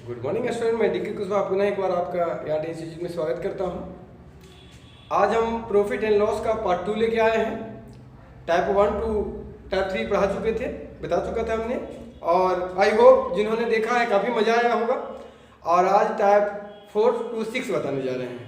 Good morning student, मैं DK Kushwaha पुनः एक बार आपका यहाँ इंस्टीट्यूट में स्वागत करता हूँ। आज हम प्रॉफिट एंड लॉस का पार्ट 2 लेके आए हैं। टाइप 1 टू टाइप 3 पढ़ा चुके थे, बता चुका था हमने, और आई होप जिन्होंने देखा है काफ़ी मज़ा आया होगा। और आज टाइप 4 टू 6 बताने जा रहे हैं,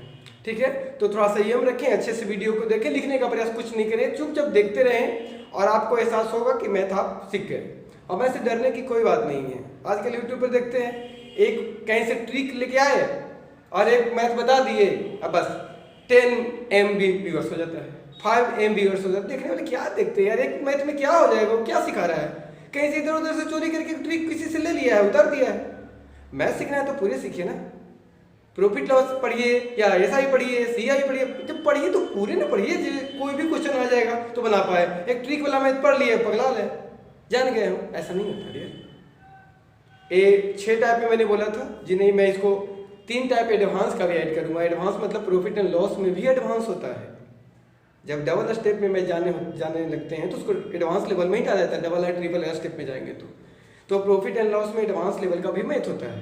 ठीक है। तो थोड़ा संयम रखें, अच्छे से वीडियो को देखें, लिखने का प्रयास कुछ नहीं करें, चुपचाप देखते रहें और आपको एहसास होगा कि मैथ आप सीख गए। और वैसे डरने की कोई बात नहीं है। आजकल यूट्यूब पर देखते हैं, एक कहीं से ट्रिक लेके आए और एक मैथ बता दिए, अब बस 10 MB व्यूअर्स हो जाता है, 5 MB व्यूअर्स हो जाता है। देखने वाले क्या देखते हैं यार, एक मैथ में क्या हो जाएगा, वो क्या सिखा रहा है, कहीं से इधर उधर से चोरी करके ट्रिक किसी से ले लिया है, उतार दिया है। मैथ सीखना है तो पूरे सीखिए ना, प्रॉफिट लॉस पढ़िए या SI पढ़िए, CI पढ़िए, जब पढ़िए तो पूरे ना पढ़िए, कोई भी क्वेश्चन आ जाएगा तो बना पाए। एक ट्रिक वाला मैथ पढ़ लिए, पगला ले, जान गए हम, ऐसा नहीं होता यार। 6 टाइप में मैंने बोला था, जिन्हें मैं इसको 3 टाइप एडवांस का भी ऐड करूंगा। एडवांस मतलब प्रॉफिट एंड लॉस में भी एडवांस होता है। जब डबल स्टेप में मैं जाने लगते हैं तो उसको एडवांस लेवल में ही डाला जाता है। डबल या ट्रिपल स्टेप में जाएंगे तो प्रॉफिट एंड लॉस में एडवांस लेवल का भी मैथ होता है।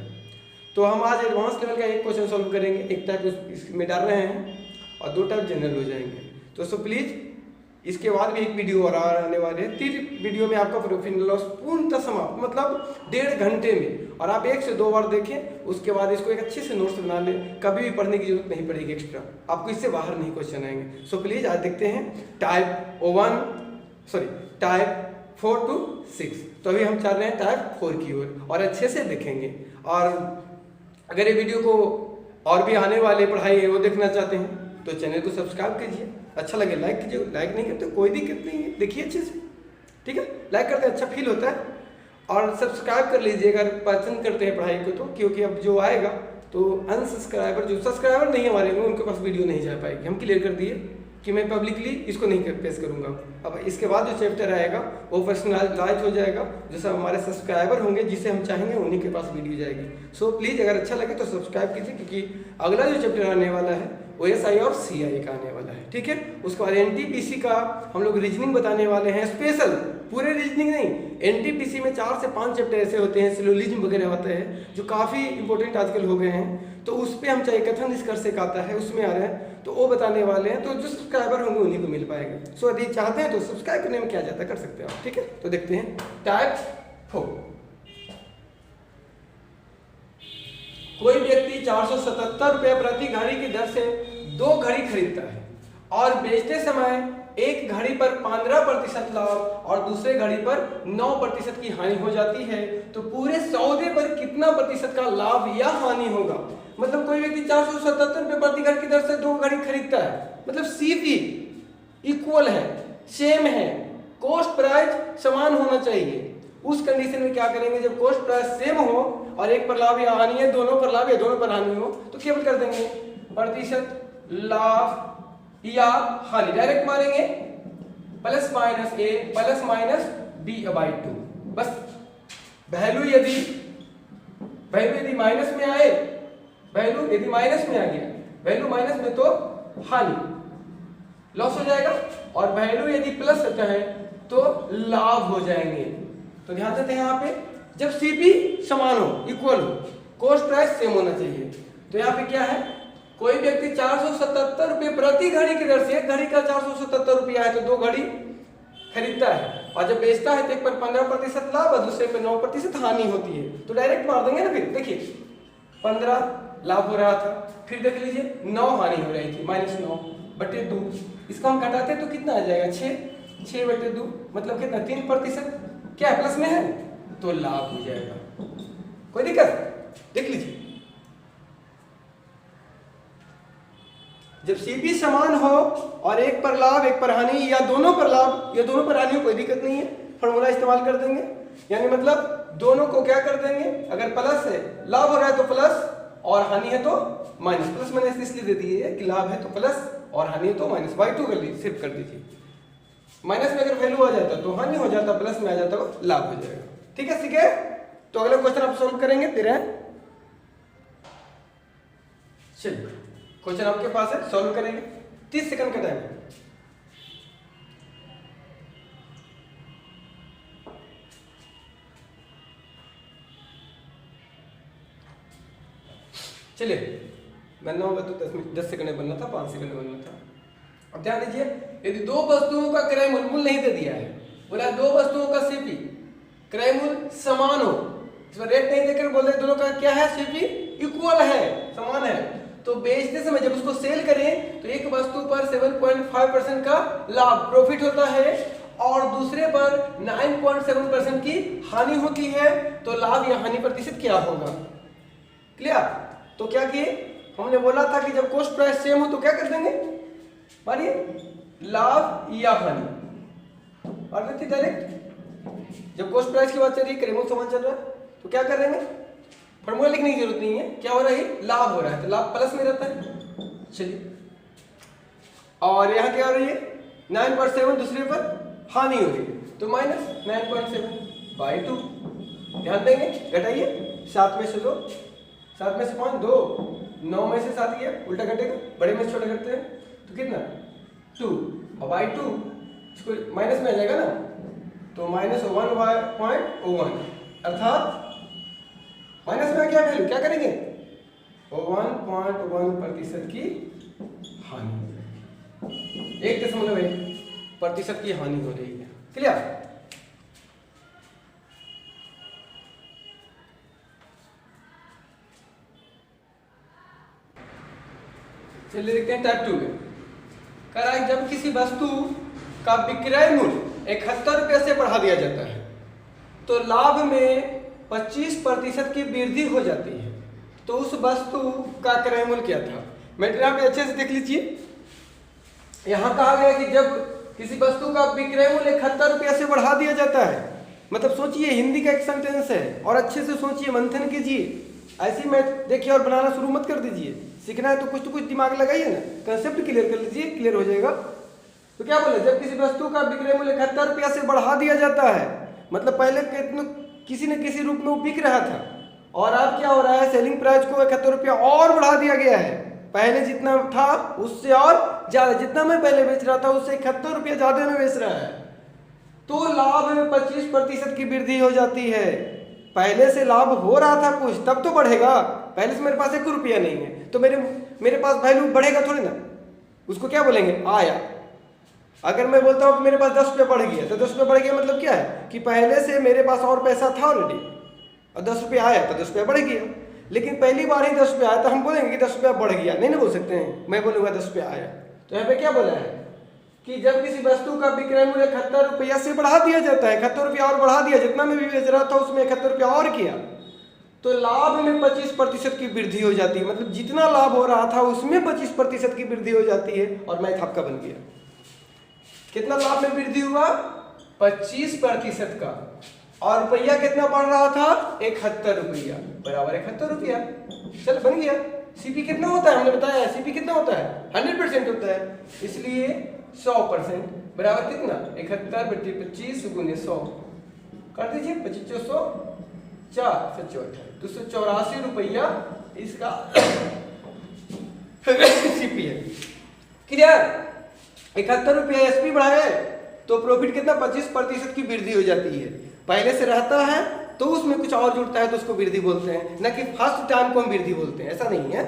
तो हम आज एडवांस लेवल का एक क्वेश्चन सॉल्व करेंगे, एक टाइप इसमें डाल रहे हैं और 2 टाइप जनरल हो जाएंगे। तो सो प्लीज इसके बाद भी एक वीडियो और आने वाले हैं। 3 वीडियो में आपका प्रॉफिट एंड लॉस पूर्णतः समाप्त, मतलब 1.5 घंटे में, और आप 1 से 2 बार देखें, उसके बाद इसको एक अच्छे से नोट्स बना लें। कभी भी पढ़ने की जरूरत नहीं पड़ेगी एक्स्ट्रा, आपको इससे बाहर नहीं क्वेश्चन आएंगे। सो प्लीज आज देखते हैं टाइप 4 टू 6। तो अभी हम चल रहे हैं टाइप 4 की ओर और अच्छे से देखेंगे। और अगर ये वीडियो को और भी आने वाले पढ़ाई है वो देखना चाहते हैं तो चैनल को सब्सक्राइब कीजिए, अच्छा लगे लाइक कीजिए, लाइक नहीं करते कोई दिक्कत नहीं है, देखिए अच्छे से, ठीक है। लाइक करते अच्छा फील होता है, और सब्सक्राइब कर लीजिए अगर पसंद करते हैं पढ़ाई को तो, क्योंकि अब जो आएगा तो अनसब्सक्राइबर, जो सब्सक्राइबर नहीं हमारे में, उनके पास वीडियो नहीं जा पाएगी। हम क्लियर कर दिए कि मैं पब्लिकली इसको नहीं पेश करूंगा। अब इसके बाद जो चैप्टर आएगा वो पर्सनलाइज हो जाएगा, जो सब हमारे सब्सक्राइबर होंगे, जिसे हम चाहेंगे उन्हीं के पास वीडियो जाएगी। सो प्लीज़ अगर अच्छा लगे तो सब्सक्राइब कीजिए, क्योंकि अगला जो चैप्टर आने वाला है वो SI और CI का आने वाला है, ठीक है। उसके बाद NTPC का हम लोग रीजनिंग बताने वाले हैं, स्पेशल, पूरे रीजनिंग नहीं। NTPC में 4 से 5 चैप्टर ऐसे होते हैं, सिलोजिज्म वगैरह होते हैं, जो काफ़ी इंपॉर्टेंट आजकल हो गए हैं। तो उस पर हम चाहे कथन निष्कर्ष एक आता है, उसमें आ रहे हैं, तो वो बताने वाले हैं। तो जो सब्सक्राइबर होंगे उन्हीं को मिल पाएगा। सो यदि चाहते हैं तो सब्सक्राइब करने में क्या जाता, कर सकते हैं आप, ठीक है। तो देखते हैं टाइप 4। कोई व्यक्ति 477 रुपये प्रति घड़ी की दर से 2 घड़ी खरीदता है और बेचते समय एक घड़ी पर 15% लाभ और दूसरे घड़ी पर 9% की हानि हो जाती है, तो पूरे सौदे पर कितना प्रतिशत का लाभ या हानि होगा। मतलब कोई व्यक्ति 477 रुपये प्रति घड़ी की दर से 2 घड़ी खरीदता है, मतलब CP इक्वल है, सेम है, कॉस्ट प्राइस समान होना चाहिए। उस कंडीशन में क्या करेंगे, जब कॉस्ट प्राइस सेम हो और एक पर लाभ या हानि है, दोनों पर लाभ या दोनों पर हानि हो, तो केवल कर देंगे प्रतिशत लाभ या हानि, डायरेक्ट मारेंगे plus minus A plus minus B/2। बस वैल्यू यदि माइनस में आए, वैल्यू यदि माइनस में आ गया, वैल्यू माइनस में तो हानि, लॉस हो जाएगा, और वैल्यू यदि प्लस होता है तो लाभ हो जाएंगे। तो ध्यान देते हैं यहाँ पे, जब CP समान हो, इक्वल हो, कॉस्ट प्राइस सेम होना चाहिए। तो यहाँ पे क्या है, कोई व्यक्ति 477 रुपये प्रति घड़ी की दर से, एक घड़ी का 477 रुपया है तो 2 घड़ी खरीदता है, और जब बेचता है तो एक पर 15% लाभ और दूसरे पर 9% हानि होती है। तो डायरेक्ट मार देंगे ना, फिर देखिए 15 लाभ हो रहा था, फिर देख लीजिए 9 हानि हो रही थी, -9/2। इसका हम घटाते तो कितना आ जाएगा, 6/2, मतलब कितना, 3%, क्या प्लस में है तो लाभ हो जाएगा। कोई दिक्कत, देख लीजिए। जब CP समान हो और एक पर लाभ एक पर हानि, या दोनों पर लाभ या दोनों पर हानि हो, कोई दिक्कत नहीं है, फॉर्मूला इस्तेमाल कर देंगे। यानी मतलब दोनों को क्या कर देंगे, अगर प्लस है, लाभ हो रहा है तो प्लस और हानि है तो माइनस। प्लस माइनस इसलिए दे दिए कि लाभ है तो प्लस और हानि है तो माइनस, Y2 कर लीजिए, सिर्फ कर दीजिए। माइनस में अगर वैल्यू आ जाता तो हानि हो जाता, प्लस में आ जाता तो लाभ हो जाएगा, ठीक है। ठीक है, तो अगला क्वेश्चन आप सॉल्व करेंगे। चलिए क्वेश्चन आपके पास है, सॉल्व करेंगे, 30 सेकंड का टाइम है। चलिए बनना होगा तो 10 सेकंड में बनना था, 5 सेकंड में बनना था। अब ध्यान दीजिए, यदि दो वस्तुओं का क्रय मूल नहीं दे दिया है, बोला दो वस्तुओं का सीपी क्रय मूल समान हो, इसमें रेट नहीं देकर बोल रहे दोनों का क्या है, सीपी इक्वल है, समान है, तो बेचते समय जब उसको सेल करें तो एक वस्तु पर 7.5% का लाभ प्रॉफिट होता है और दूसरे पर 9.7% की हानि होती है। तो लाभ या हानि प्रतिशत क्या होगा? क्लियर? तो क्या किए, हमने बोला था कि जब कॉस्ट प्राइस सेम हो तो क्या कर देंगे, मानिए लाभ या हानि और देते डायरेक्ट। जब कॉस्ट प्राइस की बात चल रही है, क्रय समान चल रहा है, तो क्या कर देंगे, फॉर्मूला लिखने की जरूरत नहीं है, क्या हो रहा है, लाभ हो रहा है, तो लाभ प्लस में रहता है। चलिए, और यहाँ क्या हो रही है, 9.7 दूसरे पर हानि हो रही है, तो माइनस 9.7/2। ध्यान देंगे, घटाइए, 7 में से 2, 7 में से 5 2, 9 में से 7 गया, उल्टा घटेगा, बड़े में से छोटा करते हैं तो कितना 2, और बाई 2 इसको माइनस में आ जाएगा ना, तो -1/1 अर्थात माइनस में क्या वैल्यू, क्या करेंगे, 1.1% की हानि, 1.1% की हानि हो रही है। क्लियर? चलिए देखते हैं टाइप 2 में। कह रहा है जब किसी वस्तु का विक्रय मूल्य 71 रुपये से बढ़ा दिया जाता है तो लाभ में 25% की वृद्धि हो जाती है। तो उस वस्तु का क्रय मूल्य क्या था? मैटर पे अच्छे से देख लीजिए, यहाँ कहा गया कि जब किसी वस्तु का विक्रय मूल्य 71 रुपये से बढ़ा दिया जाता है, मतलब सोचिए हिंदी का एक सेंटेंस है और अच्छे से सोचिए, मंथन कीजिए, ऐसी मैथ देखिए और बनाना शुरू मत कर दीजिए। सीखना है तो कुछ दिमाग लगाइए ना, कंसेप्ट क्लियर कर लीजिए, क्लियर हो जाएगा। तो क्या बोले, जब किसी वस्तु का विक्रय मूल्य 71 रुपया से बढ़ा दिया जाता है, मतलब पहले किसी न किसी रूप में वो बिक रहा था और अब क्या हो रहा है, सेलिंग प्राइस को 71 रुपया और बढ़ा दिया गया है, पहले जितना था उससे और ज्यादा, जितना मैं पहले बेच रहा था उससे 71 रुपया ज्यादा में बेच रहा है, तो लाभ में 25% की वृद्धि हो जाती है। पहले से लाभ हो रहा था कुछ, तब तो बढ़ेगा, पहले से मेरे पास 1 रुपया नहीं है तो मेरे पास वैल्यू बढ़ेगा थोड़ी ना, उसको क्या बोलेंगे, आया। अगर मैं बोलता हूँ कि मेरे पास 10 रुपया बढ़ गया, तो 10 रुपया बढ़ गया मतलब क्या है कि पहले से मेरे पास और पैसा था ऑलरेडी और 10 रुपया आया तो 10 रुपया बढ़ गया। लेकिन पहली बार ही 10 रुपया आया तो हम बोलेंगे कि 10 रुपया बढ़ गया, नहीं ना बोल सकते हैं, मैं बोलूँगा 10 रुपया आया। तो यहाँ पे क्या बोला है कि जब किसी वस्तु का विक्रय मूल्य 71 रुपया से बढ़ा दिया जाता है, 71 रुपया और बढ़ा दिया, जितना मैं भी बेच रहा था उसमें 71 रुपया और किया, तो लाभ में 25% की वृद्धि हो जाती है। मतलब जितना लाभ हो रहा था उसमें 25% की वृद्धि हो जाती है और मैथ आपका बन गया। कितना लाभ में वृद्धि हुआ, 25% का, और रुपया कितना बढ़ रहा था, 71 रुपया बराबर 71 रुपया। चल बन गया। सीपी कितना होता है, हमने बताया सीपी कितना होता है, 100% होता है, इसलिए 100% बराबर कितना, 71/25 गुने 100 कर दीजिए, 2500 4 284 रुपया इसका सीपी है। क्लियर? 71 रुपया एसपी बढ़ाए तो प्रॉफिट कितना, 25% की वृद्धि हो जाती है। पहले से रहता है तो उसमें कुछ और जुड़ता है तो उसको वृद्धि बोलते हैं, ना कि फर्स्ट टाइम को हम वृद्धि बोलते हैं, ऐसा नहीं है।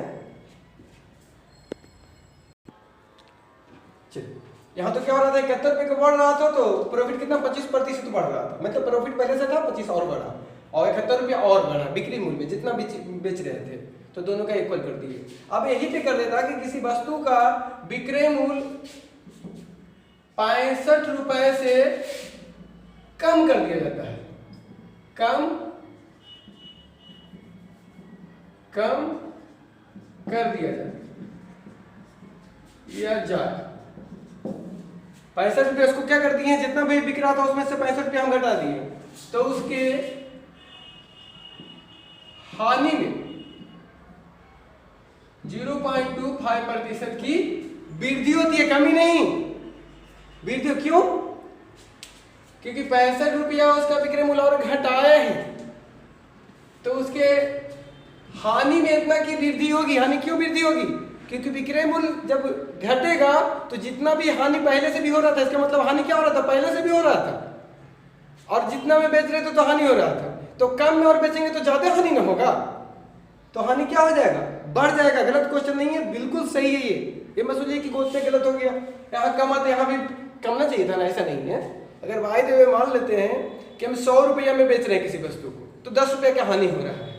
चलिए, यहाँ तो क्या हो रहा था, 71 रुपये का बढ़ रहा था तो प्रॉफिट कितना, 25% बढ़ रहा था, मतलब प्रॉफिट पहले से था 25 और बढ़ा, और 71 रुपया और बढ़ा बिक्री मूल्य में, जितना बेच रहे थे तो दोनों का इक्वल कर दिए। अब यही पे कर देता कि किसी वस्तु का विक्रय मूल्य 65 रुपए से कम कर दिया जाता है, कम कर दिया जाए 65 रुपये, उसको क्या कर दिए, जितना भी बिक रहा था उसमें से 65 रुपये हम घटा दिए, तो उसके हानि में 0.25% की वृद्धि होती है, कमी नहीं, वृद्धि। क्यों? क्योंकि 65 रुपया उसका विक्रय मूल्य और घटाए हैं तो उसके हानि में इतना की वृद्धि होगी। हानि क्यों वृद्धि होगी? क्योंकि विक्रय मूल्य जब घटेगा तो जितना भी हानि पहले से भी हो रहा था, इसका मतलब हानि क्या हो रहा था, पहले से भी हो रहा था, और जितना में बेच रहे थे तो हानि हो रहा था, तो कम में और बेचेंगे तो ज्यादा हानि ना होगा। तो हानि क्या हो जाएगा, बढ़ जाएगा। गलत क्वेश्चन नहीं है, बिल्कुल सही है ये मत सोचिए कि क्वेश्चन गलत हो गया, यहाँ कम आता यहाँ भी कमना चाहिए था ना, ऐसा नहीं है। अगर बाय द वे मान लेते हैं कि हम 100 रुपया में बेच रहे हैं किसी वस्तु को, तो 10 रुपये का हानि हो रहा है,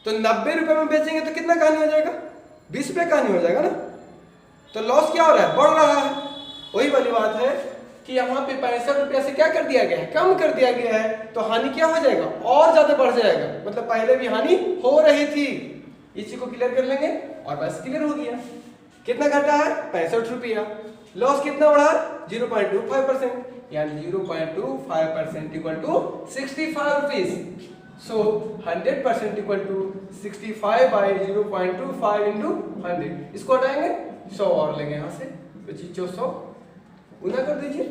तो 90 रुपये में बेचेंगे तो कितना का हानि हो जाएगा, 20 रुपये का हानि हो जाएगा ना। तो लॉस क्या हो रहा है, बढ़ रहा है। वही वाली बात है कि यहाँ पे 65 रुपया से क्या कर दिया गया है, कम कर दिया गया है, तो हानि क्या हो जाएगा, और ज्यादा बढ़ जाएगा। मतलब पहले भी हानि हो रही थी, इसी को क्लियर कर लेंगे और बस क्लियर हो गया। कितना घटा है, 65 रुपया। लॉस कितना बढ़ा, 0.25%, यानी 0.25% equal to 65 rupees. So 100% equal to 65 by 0.25 into 100। इसको हटाएंगे, 100 और लेंगे यहाँ से, तो 100 गुना कर दीजिए,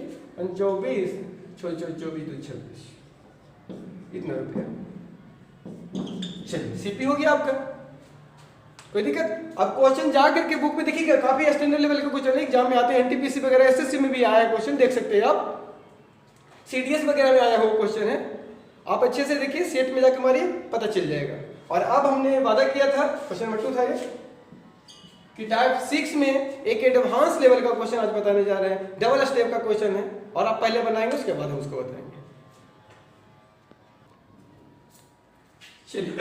24 24 26 इतना रुपया। चलिए सीपी हो गया आपका, कोई दिक्कत। अब क्वेश्चन जा करके बुक में देखिएगा, काफी स्टैंडर्ड लेवल के क्वेश्चन एग्जाम में आते हैं, एनटीपीसी वगैरह एसएससी में भी आया है क्वेश्चन, देख सकते हैं आप, सीडीएस वगैरह में आया हुआ क्वेश्चन है। आप अच्छे से देखिए, सेट में जाकर मारिए, पता चल जाएगा। और अब हमने वादा किया था, क्वेश्चन नंबर 2 था ये, कि टाइप 6 में एक एडवांस लेवल का क्वेश्चन आज बताने जा रहे हैं, डबल स्टेप का क्वेश्चन है, और आप पहले बनाएंगे उसके बाद हम उसको बताएंगे। चलिए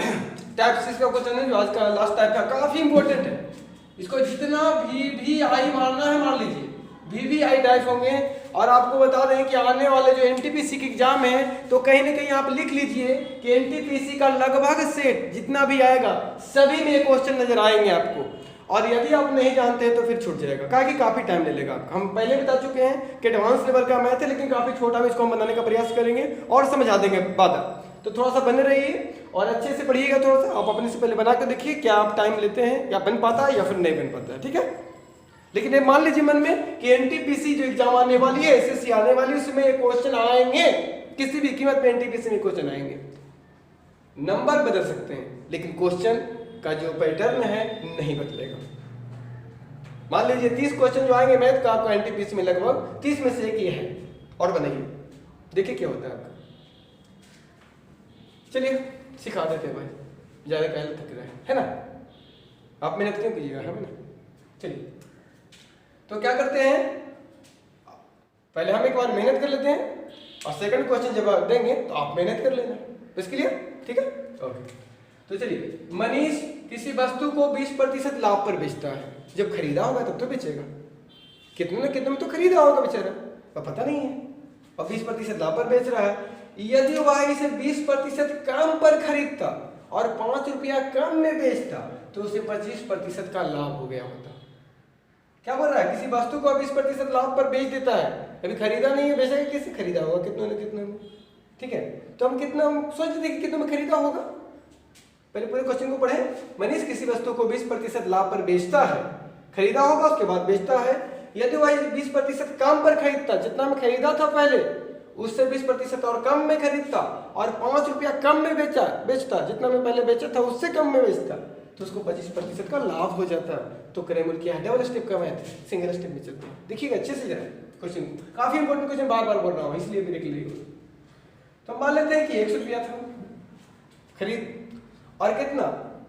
टाइप 6 का क्वेश्चन है जो आज का लास्ट टाइप का, काफी इंपॉर्टेंट है। इसको जितना भी आई मारना है मार लीजिए, भी आई टाइप होंगे। और आपको बता दें कि आने वाले जो एनटीपीसी के एग्जाम है, तो कहीं ना कहीं आप लिख लीजिए कि एनटीपीसी का लगभग सेट जितना भी आएगा सभी में क्वेश्चन नजर आएंगे आपको। और यदि आप नहीं जानते हैं तो फिर छूट जाएगा, कहा कि काफी टाइम ले लेगा। हम पहले बता चुके हैं कि एडवांस लेवल का मैथ है, लेकिन काफी छोटा में इसको हम बनाने का प्रयास करेंगे और समझा देंगे बाद। तो थोड़ा सा बने रहिए और अच्छे से पढ़िएगा। थोड़ा सा आप अपने से पहले बना कर देखिए क्या आप टाइम लेते हैं, या बन पाता है या फिर नहीं बन पाता है, ठीक है। लेकिन ये मान लीजिए मन में कि एनटीपीसी जो एग्जाम आने वाली है, एसएससी आने वाली है, उसमें क्वेश्चन आएंगे, किसी भी कीमत पे एनटीपीसी में क्वेश्चन आएंगे। नंबर बदल सकते हैं लेकिन क्वेश्चन का जो पैटर्न है नहीं बदलेगा। मान लीजिए 30 क्वेश्चन जो आएंगे मैथ का आपका एनटीपीसी में, लगभग 30 में से एक ये है, और बनाइए देखिए क्या होता है आपका। चलिए सिखा देते हैं भाई, ज्यादा पहले थक रहे हैं, है ना। आप मेहनत क्यों कीजिएगा, है ना। चलिए तो क्या करते हैं, पहले हम एक बार मेहनत कर लेते हैं और सेकंड क्वेश्चन जब आप देंगे तो आप मेहनत कर लेना, इसके लिए ठीक है। ओके तो चलिए, मनीष किसी वस्तु को 20% लाभ पर बेचता है, जब खरीदा होगा तब तो बेचेगा, कितने न कितने में तो खरीदा होगा बेचारा, पर पता नहीं है, और 20% लाभ पर बेच रहा है। यदि वह इसे 20% कम पर खरीदता और 5 रुपया कम में बेचता तो उसे 25% का लाभ हो गया होता। क्या बोल रहा है, किसी वस्तु को 20% लाभ पर बेच देता है, अभी खरीदा नहीं है, बेचेगा कैसे, खरीदा होगा कितने न कितने में, ठीक है। तो हम कितना सोच देते कि कितने में खरीदा होगा, पहले पूरे क्वेश्चन को पढ़े। मनीष किसी वस्तु को 20% लाभ पर बेचता है, खरीदा होगा उसके बाद बेचता है। यदि वह 20% कम पर खरीदता, जितना में खरीदा था पहले उससे 20% और कम में खरीदता, और 5 रुपया कम में बेचता, जितना में पहले बेचा था उससे कम में बेचता, तो उसको 25% का लाभ हो जाता। तो क्रैमर क्या है, डबल स्टेप का मैथ, सिंगल स्टेप में चलते हैं। देखिएगा अच्छे से जरा क्वेश्चन, काफी इंपॉर्टेंट क्वेश्चन, बार बार बोल रहा हूँ इसलिए मेरे के लिए। तो मान लेते हैं कि 100 रुपया था खरीद, और कितना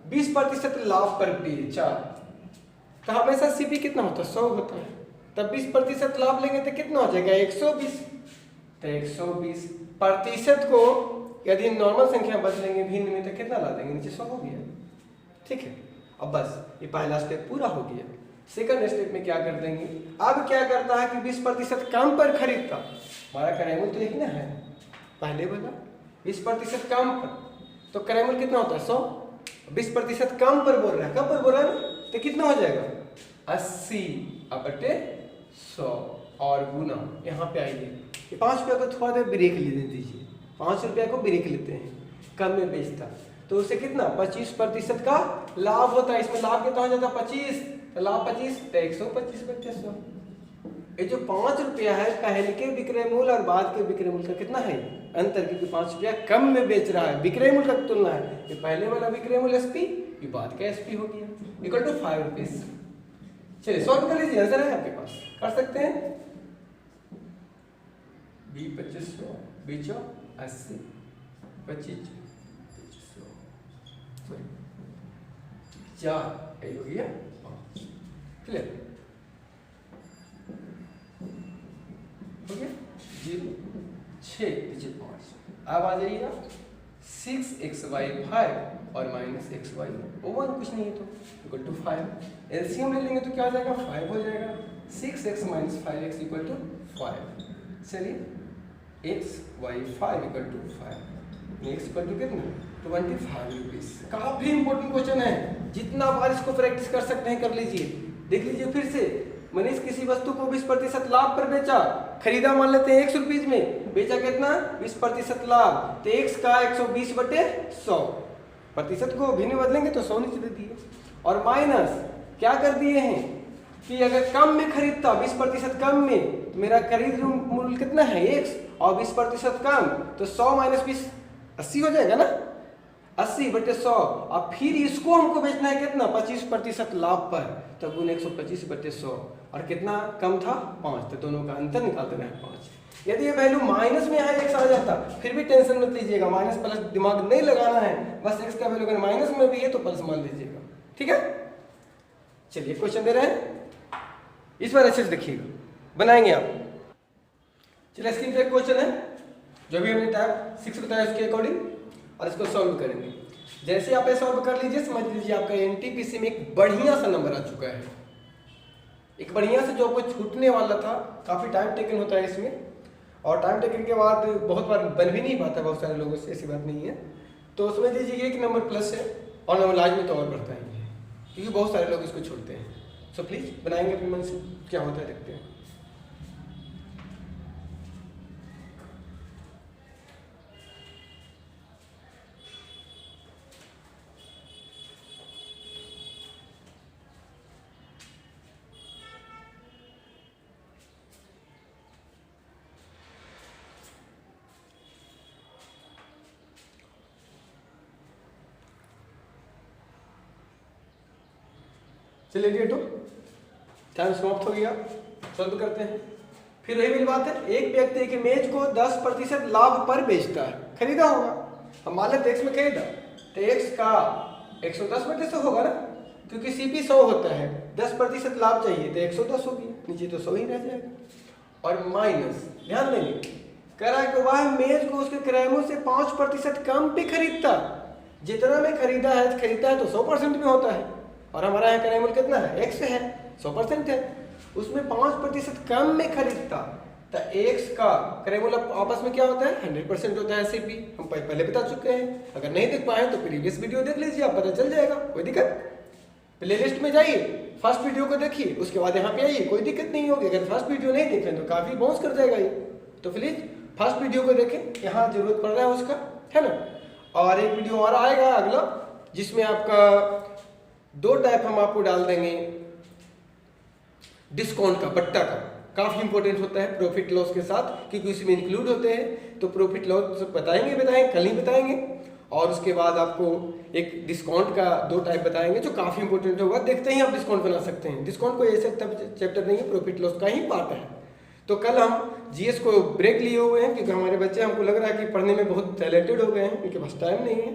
20% लाभ पर बेचा, तो हमेशा सीपी कितना होता है, 100 होता है। तब 20% लाभ लेंगे तो कितना हो जाएगा, 120। तो 120% को यदि नॉर्मल संख्या बच लेंगे भिन्न में तो कितना ला देंगे, नीचे 100 हो गया, ठीक है। अब बस ये पहला स्टेप पूरा हो गया। सेकंड स्टेप में क्या कर देंगे, अब क्या करता है कि 20% कम पर खरीदता, हमारा क्रैमर तो लिखना है, पहले बोला 20% कम पर, तो क्रैमर कितना होता है 100, 20% कम पर बोल रहा है, कम पर बोल रहा है ना, तो कितना हो जाएगा 80/100 और गुना, यहाँ पे आइए, ये 5 रुपया को थोड़ा देर ब्रेक ले दीजिए, 5 रुपया को ब्रेक लेते हैं, कम में बेचता, तो उसे कितना 25% का लाभ होता है। इसमें लाभ कितना हो जाता है 25, तो लाभ 25, तो 125/100। ये जो 5 रुपया है पहले के विक्रय मूल्य और बाद के विक्रय मूल्य का कितना है अंतर, क्योंकि 5 रुपया कम में बेच रहा है, विक्रय मूल्य का तुलना है, ये पहले वाला विक्रय मूल्य एसपी, ये बाद का एसपी हो गया, इक्वल टू 5 रुपीज। चलिए सॉल्व कर लीजिए, आंसर है आपके पास, कर सकते हैं। 2500 बेचो 80, 2500 4, ये हो गया 5। क्लियर हो गया? 0 6 पीछे 5। अब आ जाइएगा 6xy 5 और माइनस xy 1, कुछ नहीं है तो इक्वल टू 5। एलसीएम ले लेंगे तो क्या हो जाएगा? 5 हो जाएगा। 6x minus 5x equal to 5। चलिए x y 5 equal to 5, x equal to कितना? 25 रुपीज। काफी इंपॉर्टेंट क्वेश्चन है, जितना बार इसको प्रैक्टिस कर सकते हैं कर लीजिए। देख लीजिए फिर से, मनीष किसी वस्तु को 20% लाभ पर बेचा, खरीदा मान लेते हैं 100 रुपीज में, बेचा कितना? 20% लाभ, तो x का 120/100, प्रतिशत को भिन्न बदलेंगे तो 100 नीचे दे दिए। और माइनस क्या कर दिए हैं कि अगर कम में खरीदता, 20% कम में, मेरा खरीद मूल्य कितना है x, और 20% कम, तो 100 माइनस 20 80 हो जाएगा ना, 80/100। अब फिर इसको हमको बेचना है कितना? 25% लाभ पर, तो गुण 125/100, और कितना कम था? 5, तो दोनों का अंतर निकाल देना है 5। यदि ये वैल्यू माइनस में यहाँ x आ जाता, फिर भी टेंशन मत लीजिएगा, माइनस प्लस दिमाग नहीं लगाना है, बस x का वैल्यू अगर माइनस में भी है तो प्लस मान लीजिएगा। ठीक है, चलिए क्वेश्चन दे रहे हैं, इस बार अच्छे से देखिएगा, बनाएंगे आप। चलिए स्क्रीन पे एक क्वेश्चन है जो भी हमने टाइप 6 बताया उसके अकॉर्डिंग, और इसको सॉल्व करेंगे। जैसे आप ये सॉल्व कर लीजिए, समझ लीजिए आपका एनटीपीसी में एक बढ़िया सा नंबर आ चुका है, एक बढ़िया से जो आपको छूटने वाला था। काफ़ी टाइम टेकन होता है इसमें, और टाइम टेकन के बाद बहुत बार बन भी नहीं पाता बहुत सारे लोगों से, ऐसी बात नहीं है। तो समझ लीजिए एक नंबर प्लस है, और नंबर लाज में तो और बढ़ता ही है, क्योंकि बहुत सारे लोग इसको छोड़ते हैं। सो प्लीज़ बनाएंगे अपने मन से, क्या होता है देखते हैं। चलिए डेटो टाइम समाप्त हो गया, सॉल्व करते हैं। फिर वही वाली बात है, एक व्यक्ति एक इमेज को 10% लाभ पर बेचता है, खरीदा होगा, हम मान लेते x में खरीदा, तो x का 110/100 होगा ना, क्योंकि CP 100 होता है, 10% लाभ चाहिए तो 110 होगी, नीचे तो 100 ही रह जाएगा। और माइनस ध्यान देंगे, कह रहा है कि वह इमेज को उसके क्रयों से 5% कम पे खरीदता, जितना में खरीदा है तो 100% में होता है, और हमारा यहाँ क्रय मूल्य कितना है? x है, 100% है, उसमें 5% कम में खरीदता, तो x का क्रय मूल्य आपस में क्या होता है? 100% होता है CP। हम पहले बता चुके हैं, अगर नहीं देख पाए तो प्रीवियस वीडियो देख लीजिए, आप पता चल जाएगा, कोई दिक्कत। प्ले लिस्ट में जाइए, फर्स्ट वीडियो को देखिए, उसके बाद यहाँ पे आइए, कोई दिक्कत नहीं होगी। अगर फर्स्ट वीडियो नहीं देखें तो काफ़ी बाउंस कर जाएगा ये, तो प्लीज़ फर्स्ट वीडियो को देखें, यहाँ जरूरत पड़ रहा है उसका, है ना। और एक वीडियो और आएगा अगला, जिसमें आपका 2 टाइप हम आपको डाल देंगे डिस्काउंट का, बट्टा का, काफ़ी इंपॉर्टेंट होता है प्रॉफिट लॉस के साथ, क्योंकि उसमें इंक्लूड होते हैं। तो प्रॉफिट लॉस बताएंगे कल ही बताएंगे, और उसके बाद आपको एक डिस्काउंट का 2 टाइप बताएंगे जो काफ़ी इंपॉर्टेंट होगा। देखते ही आप डिस्काउंट बना सकते हैं, डिस्काउंट कोई ऐसे चैप्टर नहीं है, प्रॉफिट लॉस का ही पार्ट है। तो कल हम जीएस को ब्रेक लिए हुए हैं, क्योंकि हमारे बच्चे, हमको लग रहा है कि पढ़ने में बहुत टैलेंटेड हो गए हैं, उनके पास टाइम नहीं है,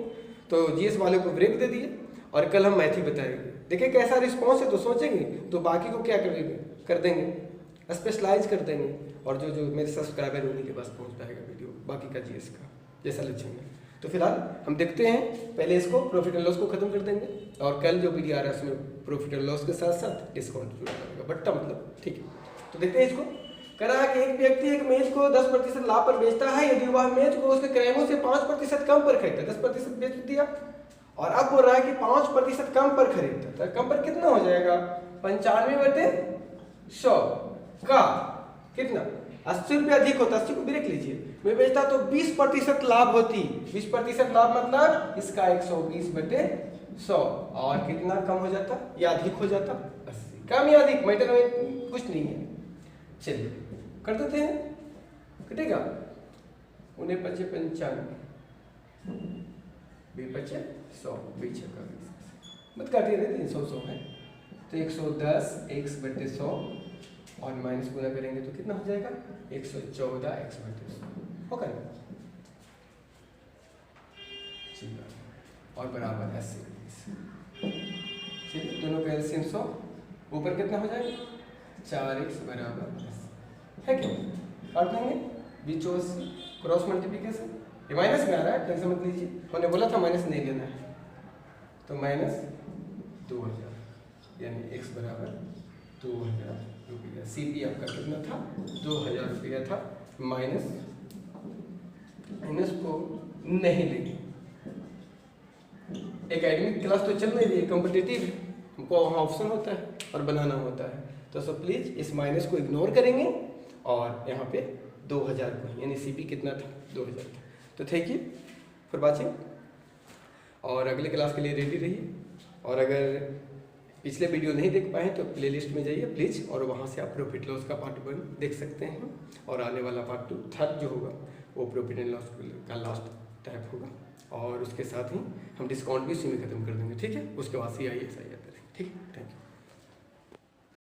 तो जीएस वाले को ब्रेक दे दिए, और कल हम मैथ ही बताएंगे। देखिए कैसा रिस्पॉन्स है, तो सोचेंगे तो बाकी को क्या कर देंगे, स्पेशलाइज कर देंगे, और जो मेरे सब्सक्राइबर उन्हीं के पास पहुंच पाएगा वीडियो बाकी का जीएस का, जैसा लक्ष्य है। तो फिलहाल हम देखते हैं, पहले इसको प्रॉफिट एंड लॉस को खत्म कर देंगे, और कल जो वीडियो आ रहा है उसमें प्रॉफिट एंड लॉस के साथ साथ डिस्काउंट जुड़ा रहेगा, बट्टा मतलब, ठीक है। तो देखते हैं इसको। कह रहा है कि एक व्यक्ति एक मेज को 10% लाभ पर बेचता है, यदि वह मेज को उसके क्रयों से 5% कम पर खरीदता, 10% बेच दिया, और अब बोल रहा है कि 5% कम पर खरीदता, तो कम पर कितना हो जाएगा? 95/100 का कितना? 80 रुपये अधिक होता, 80 को ब्रेक लीजिए, मैं बेचता तो 20% लाभ होती, 20% लाभ मतलब इसका 120/100, और कितना कम हो जाता या अधिक हो जाता? 80। कम या अधिक मैटर में कुछ नहीं है। चलिए कर देते हैं, कटेगा 95 95 2 100 बीच का मत काटिए, 300 है, तो 110 x/100 और माइनस गुना करेंगे तो कितना हो जाएगा? 114 x/100 होगा ना, और बराबर 80। दोनों का एलसीएम 100, ऊपर कितना हो जाएगा 4x बराबर है क्या, काट देंगे 20 84 क्रॉस मल्टीप्लिकेशन, ये माइनस में आ रहा है, टेंशन मत लीजिए, मैंने बोला था माइनस नहीं लेना है, तो माइनस 2000 यानी x बराबर 2000 रुपया। CP आपका कितना था 2000 रुपया था, माइनस को नहीं लेंगे। एकेडमिक क्लास तो चल नहीं रही है, कॉम्पिटिटिव है, हमको वहाँ ऑप्शन होता है और बनाना होता है, तो सब प्लीज़ इस माइनस को इग्नोर करेंगे और यहाँ पे 2000 को, यानी CP कितना था 2000 था। तो थैंक यू फॉर वाचिंग, और अगले क्लास के लिए रेडी रहिए, और अगर पिछले वीडियो नहीं देख पाए तो प्लेलिस्ट में जाइए प्लीज़, और वहाँ से आप प्रॉफिट लॉस का पार्ट 1 देख सकते हैं, और आने वाला पार्ट 2 थर्ड जो होगा वो प्रॉफिट एंड लॉस का लास्ट टाइप होगा, और उसके साथ ही हम डिस्काउंट भी उसी में ख़त्म कर देंगे, ठीक है। उसके बाद CISI आता है, ठीक है। Thank you.